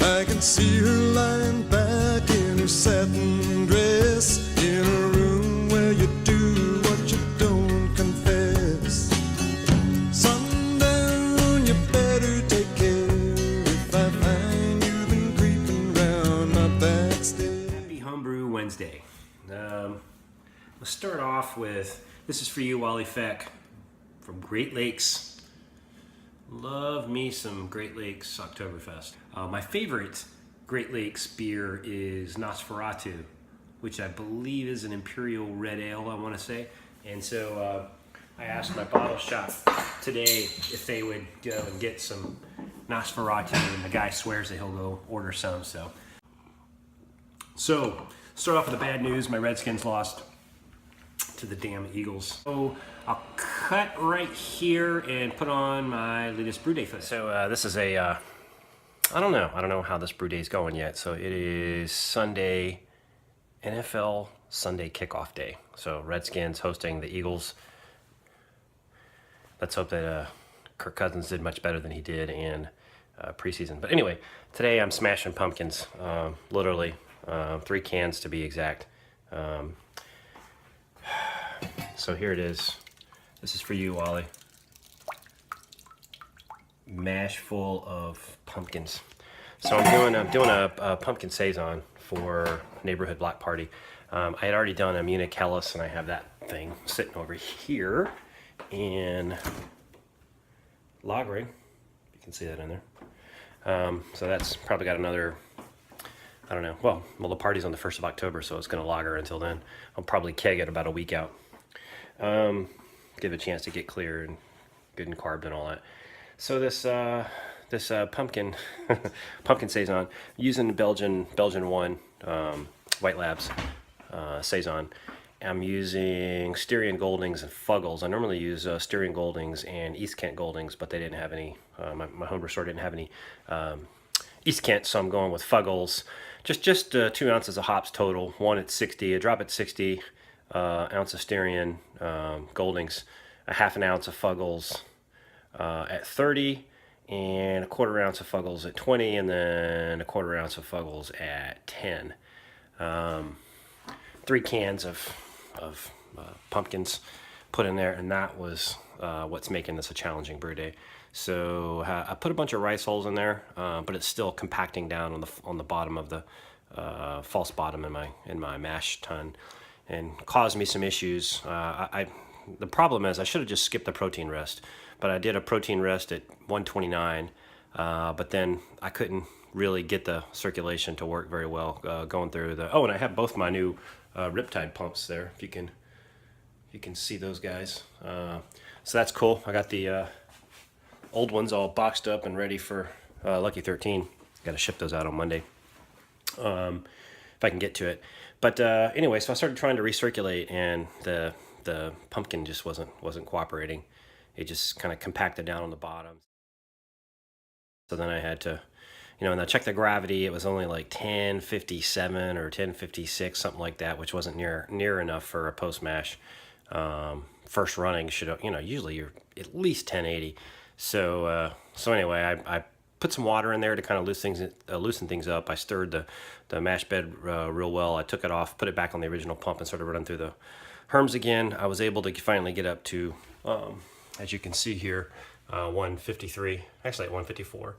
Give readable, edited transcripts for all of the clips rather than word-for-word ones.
I can see her lying back in her satin dress, in a room where you do what you don't confess. Sundown, you better take care if I find you've been creeping round my back stairs. Happy Homebrew Wednesday. Let's start off with, this is for you, Wally Feck, from Great Lakes. Love me some Great Lakes Oktoberfest. My favorite Great Lakes beer is Nosferatu, which I believe is an Imperial Red Ale, I want to say. And so I asked my bottle shop today if they would go and get some Nosferatu, and the guy swears that he'll go order some. So start off with the bad news. My Redskins lost to the damn Eagles. So I'll cut right here and put on my latest brew day for this. So this is a, I don't know how this brew day is going yet. So it is Sunday, NFL Sunday kickoff day. So Redskins hosting the Eagles. Let's hope that Kirk Cousins did much better than he did in preseason. But anyway, today I'm smashing pumpkins, literally 3 cans to be exact. So here it is. This is for you, Wally. Mash full of pumpkins. So I'm doing a pumpkin saison for neighborhood block party. I had already done a Munich Helles, and I have that thing sitting over here in lagering. You can see that in there. So that's probably got another, I don't know. Well, the party's on the 1st of October, so it's going to lager until then. I'll probably keg it about a week out. Give it a chance to get clear and good and carved and all that. So this pumpkin pumpkin saison, using Belgian 1 White Labs saison. I'm using Styrian Goldings and Fuggles. I normally use Styrian Goldings and East Kent Goldings, but they didn't have any. My homebrew store didn't have any East Kent, so I'm going with Fuggles. Just 2 ounces of hops total. One at 60, a drop at 60. Ounce of Styrian Goldings, a half an ounce of Fuggles at 30, and a 1/4 ounce of Fuggles at 20, and then a 1/4 ounce of Fuggles at 10. 3 cans of pumpkins put in there, and that was what's making this a challenging brew day. So I put a bunch of rice hulls in there, but it's still compacting down on the bottom of the false bottom in my mash tun, and caused me some issues. The problem is I should have just skipped the protein rest, but I did a protein rest at 129, but then I couldn't really get the circulation to work very well going through the, and I have both my new Riptide pumps there, if you can see those guys. So that's cool. I got the old ones all boxed up and ready for Lucky 13. Got to ship those out on Monday, if I can get to it. But anyway, so I started trying to recirculate, and the pumpkin just wasn't cooperating. It just kind of compacted down on the bottom. So then I had to, and I checked the gravity. It was only like 1057 or 1056, something like that, which wasn't near enough for a post mash. First running should, usually you're at least 1080. So anyway, I put some water in there to kind of loosen things up. I stirred the mash bed real well. I took it off, put it back on the original pump, and started running through the herms again. I was able to finally get up to, as you can see here, 153, actually at 154.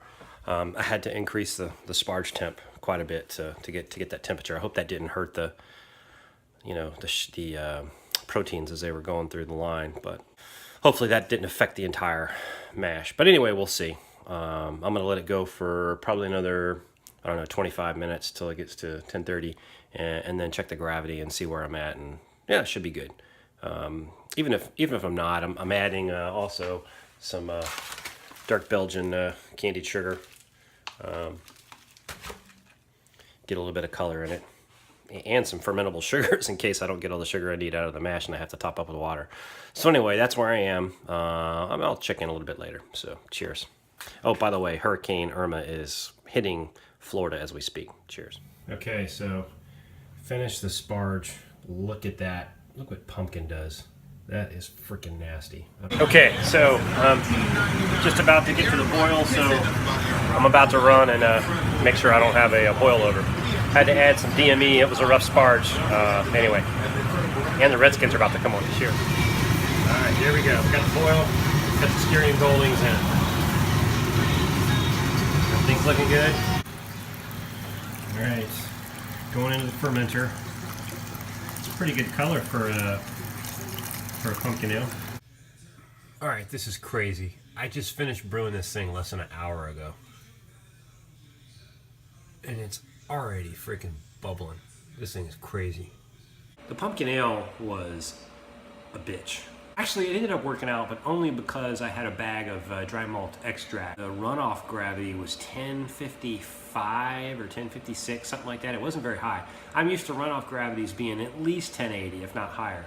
I had to increase the sparge temp quite a bit to get that temperature. I hope that didn't hurt the proteins as they were going through the line, but hopefully that didn't affect the entire mash. But anyway, we'll see. I'm going to let it go for probably another, 25 minutes till it gets to 1030, and then check the gravity and see where I'm at, and yeah, it should be good. Even if I'm not, I'm adding also some dark Belgian candied sugar. Get a little bit of color in it, and some fermentable sugars in case I don't get all the sugar I need out of the mash and I have to top up with water. So anyway, that's where I am. I'll check in a little bit later. So cheers. Oh, by the way, Hurricane Irma is hitting Florida as we speak. Cheers. Okay, so finish the sparge. Look at that. Look what pumpkin does. That is freaking nasty. Okay, so just about to get to the boil, so I'm about to run and make sure I don't have a boil over. Had to add some DME. It was a rough sparge. Anyway, and the Redskins are about to come on this year. All right, here we go. Got the boil, got the steering goldings in. Everything's looking good. All right, going into the fermenter. It's a pretty good color for a pumpkin ale. All right, this is crazy. I just finished brewing this thing less than an hour ago. And it's already freaking bubbling. This thing is crazy. The pumpkin ale was a bitch. Actually, it ended up working out, but only because I had a bag of dry malt extract. The runoff gravity was 1055 or 1056, something like that. It wasn't very high. I'm used to runoff gravities being at least 1080, if not higher.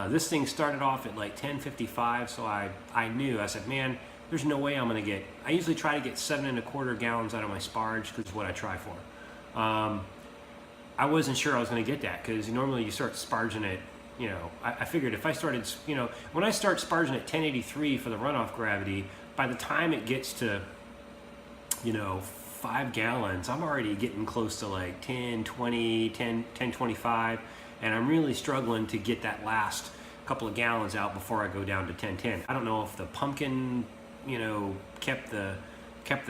This thing started off at like 1055, so I knew. I said, man, there's no way I'm gonna get. I usually try to get 7 1/4 gallons out of my sparge, because it's what I try for. I wasn't sure I was gonna get that, because normally you start sparging it. You know, I figured if I started, you know, when I start sparging at 1083 for the runoff gravity, by the time it gets to, you know, 5 gallons, I'm already getting close to like 1020, 1025, and I'm really struggling to get that last couple of gallons out before I go down to 1010. I don't know if the pumpkin, you know, kept the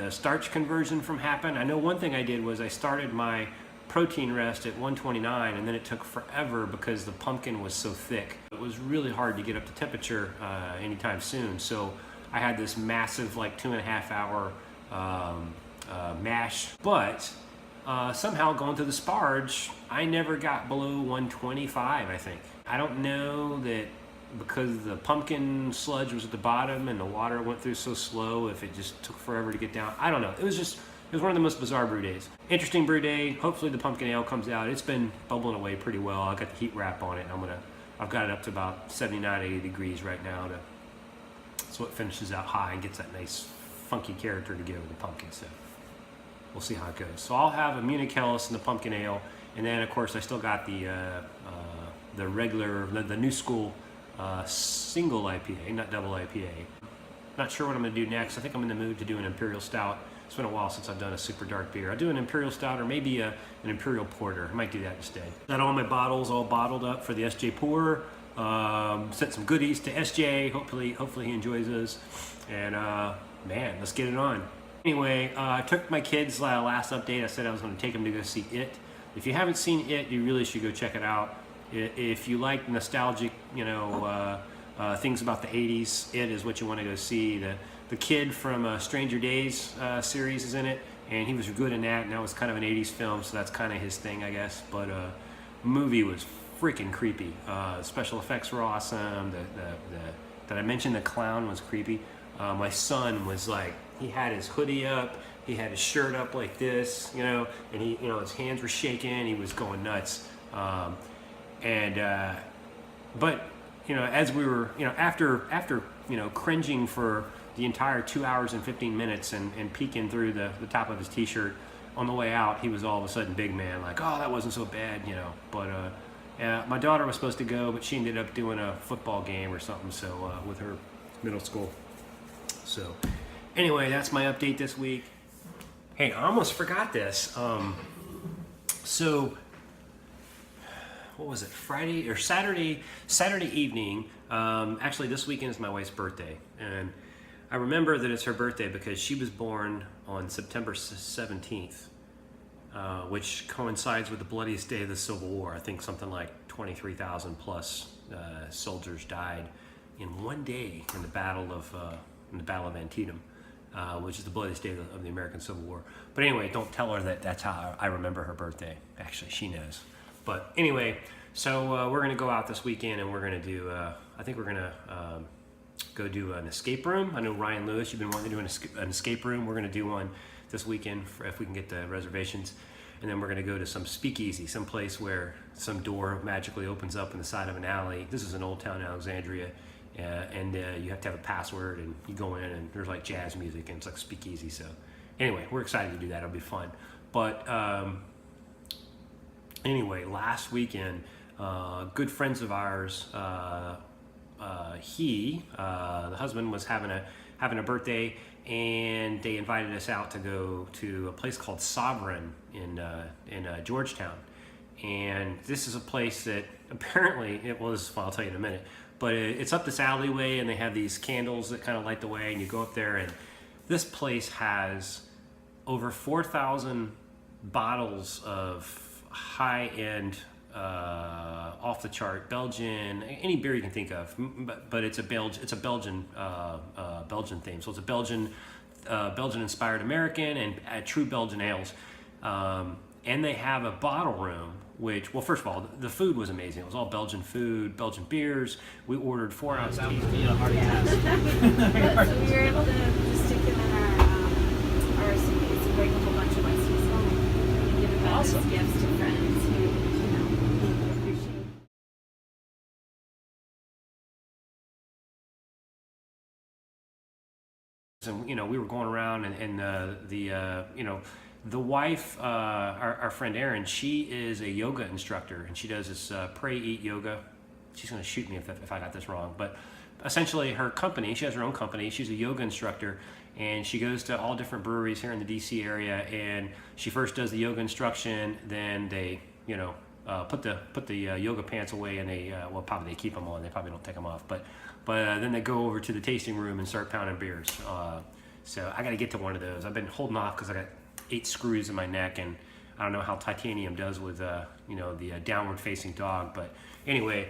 starch conversion from happening. I know one thing I did was I started my protein rest at 129, and then it took forever because the pumpkin was so thick. It was really hard to get up to temperature anytime soon. So I had this massive like 2.5 hour mash, but somehow going through the sparge, I never got below 125, I think. I don't know that because the pumpkin sludge was at the bottom and the water went through so slow, if it just took forever to get down. I don't know. It was one of the most bizarre brew days. Interesting brew day. Hopefully the pumpkin ale comes out. It's been bubbling away pretty well. I got the heat wrap on it. I've got it up to about 79, 80 degrees right now, so it finishes out high and gets that nice funky character to go with the pumpkin. So we'll see how it goes. So I'll have a Munich Helles and the pumpkin ale, and then of course I still got the regular, the new school single IPA, not double IPA. Not sure what I'm gonna do next. I think I'm in the mood to do an Imperial Stout. It's been a while since I've done a super dark beer. I'll do an Imperial Stout or maybe an Imperial Porter. I might do that instead. Got all my bottles all bottled up for the SJ Pour. Sent some goodies to SJ. Hopefully he enjoys those. And man, let's get it on. Anyway, I took my kids last update. I said I was going to take them to go see It. If you haven't seen It, you really should go check it out. If you like nostalgic, you know, things about the 80s, It is what you want to go see. The kid from Stranger Days series is in it, and he was good in that, and that was kind of an 80s film, so that's kind of his thing, I guess. But movie was freaking creepy. Special effects were awesome. Did I mention the clown was creepy? My son was like, he had his hoodie up, he had his shirt up like this, you know, and he, you know, his hands were shaking, he was going nuts. But you know, as we were, you know, after you know, cringing for the entire 2 hours and 15 minutes and peeking through the top of his t-shirt, on the way out, he was all of a sudden big man, like, oh, that wasn't so bad, you know. But my daughter was supposed to go, but she ended up doing a football game or something, so with her middle school. So anyway, that's my update this week. Hey, I almost forgot this. So what was it, Friday or Saturday evening, actually this weekend is my wife's birthday, and I remember that it's her birthday because she was born on September 17th, which coincides with the bloodiest day of the Civil War. I think something like 23,000 plus soldiers died in one day in the Battle of Antietam, which is the bloodiest day of the American Civil War. But anyway, don't tell her that that's how I remember her birthday. Actually, she knows. But anyway, so we're going to go out this weekend, and we're going to do, I think we're going to go do an escape room. I know Ryan Lewis, you've been wanting to do an escape room. We're going to do one this weekend if we can get the reservations. And then we're going to go to some speakeasy, some place where some door magically opens up in the side of an alley. This is in Old Town Alexandria. And you have to have a password, and you go in, and there's like jazz music, and it's like speakeasy. So anyway, we're excited to do that. It'll be fun. But anyway, last weekend, good friends of ours, the husband was having a birthday, and they invited us out to go to a place called Sovereign in Georgetown. And this is a place that apparently it was, well, I'll tell you in a minute, but it's up this alleyway and they have these candles that kind of light the way, and you go up there, and this place has over 4,000 bottles of high-end, off-the-chart Belgian, any beer you can think of, but it's a Belgian theme. So it's a Belgian-inspired American and true Belgian ales. And they have a bottle room, which, well, first of all, the food was amazing. It was all Belgian food, Belgian beers. We ordered 4-ounce. That would be a hard task. So we were able to stick them in our suitcase and bring a whole bunch of whiskeys home and give them as gifts to friends who, you know, appreciate. And, you know, we were going around, and you know, the wife, our friend Erin, she is a yoga instructor, and she does this pray, eat yoga. She's going to shoot me if I got this wrong, but essentially her company, she has her own company. She's a yoga instructor, and she goes to all different breweries here in the DC area, and she first does the yoga instruction, then they, you know, put the yoga pants away, and they, well, probably they keep them on. They probably don't take them off, but then they go over to the tasting room and start pounding beers. So I got to get to one of those. I've been holding off because I got 8 screws in my neck, and I don't know how titanium does with you know, the downward facing dog. But anyway,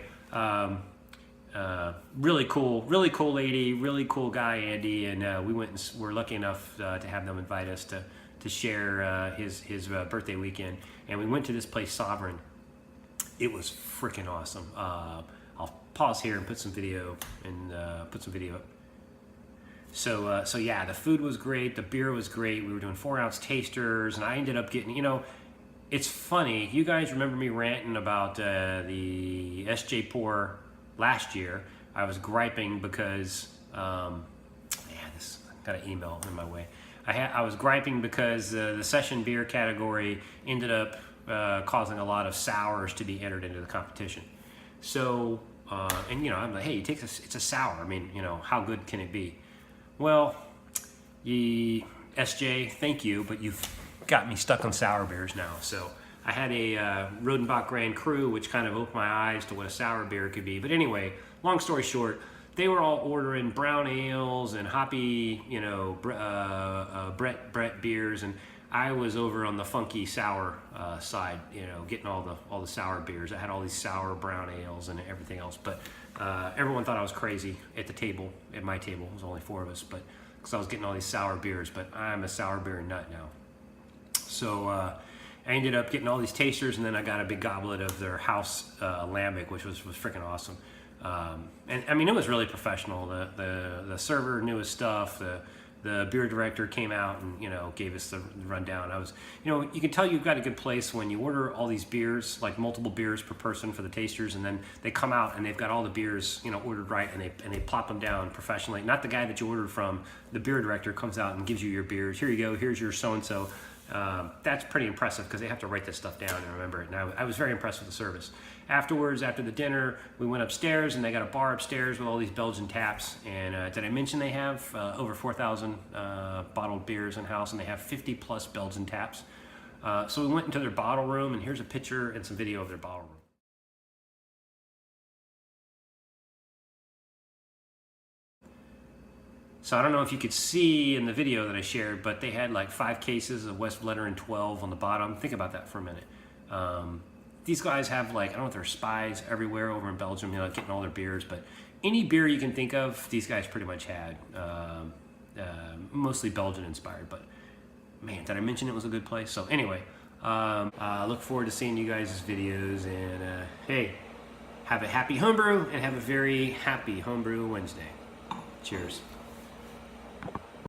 really cool lady, really cool guy, Andy, and we went and were lucky enough to have them invite us to share his birthday weekend, and we went to this place, Sovereign. It was freaking awesome. I'll pause here and put some video up. So yeah, the food was great, the beer was great. We were doing 4-ounce tasters, and I ended up getting, you know, it's funny. You guys remember me ranting about the SJ Pour last year. I was griping because, I got an email in my way. I was griping because the session beer category ended up causing a lot of sours to be entered into the competition. So, and you know, I'm like, hey, it's a sour. I mean, you know, how good can it be? Well, SJ, thank you, but you've got me stuck on sour beers now. So I had a Rodenbach Grand Cru, which kind of opened my eyes to what a sour beer could be. But anyway, long story short, they were all ordering brown ales and hoppy, you know, Brett beers, and I was over on the funky sour side, you know, getting all the sour beers. I had all these sour brown ales and everything else, but everyone thought I was crazy at the table, at my table. It was only 4 of us, but because I was getting all these sour beers. But I'm a sour beer nut now. So I ended up getting all these tasters, and then I got a big goblet of their house lambic, which was freaking awesome. And I mean, it was really professional. The server knew his stuff. The beer director came out and, you know, gave us the rundown. I was, you know, you can tell you've got a good place when you order all these beers, like multiple beers per person for the tasters, and then they come out and they've got all the beers, you know, ordered right, and they plop them down professionally. Not the guy that you ordered from. The beer director comes out and gives you your beers. Here you go. Here's your so-and-so. That's pretty impressive because they have to write this stuff down and remember it. And I was very impressed with the service. Afterwards, after the dinner, we went upstairs, and they got a bar upstairs with all these Belgian taps. And did I mention they have over 4,000 bottled beers in house, and they have 50 plus Belgian taps? So we went into their bottle room, and here's a picture and some video of their bottle room. So I don't know if you could see in the video that I shared, but they had like 5 cases of West Veteran 12 on the bottom. Think about that for a minute. These guys have, like, I don't know if they're spies everywhere over in Belgium, you know, getting all their beers, but any beer you can think of, these guys pretty much had. Mostly Belgian inspired, but man, did I mention it was a good place? So anyway, I look forward to seeing you guys' videos, and hey, have a happy homebrew, and have a very happy Homebrew Wednesday. Cheers.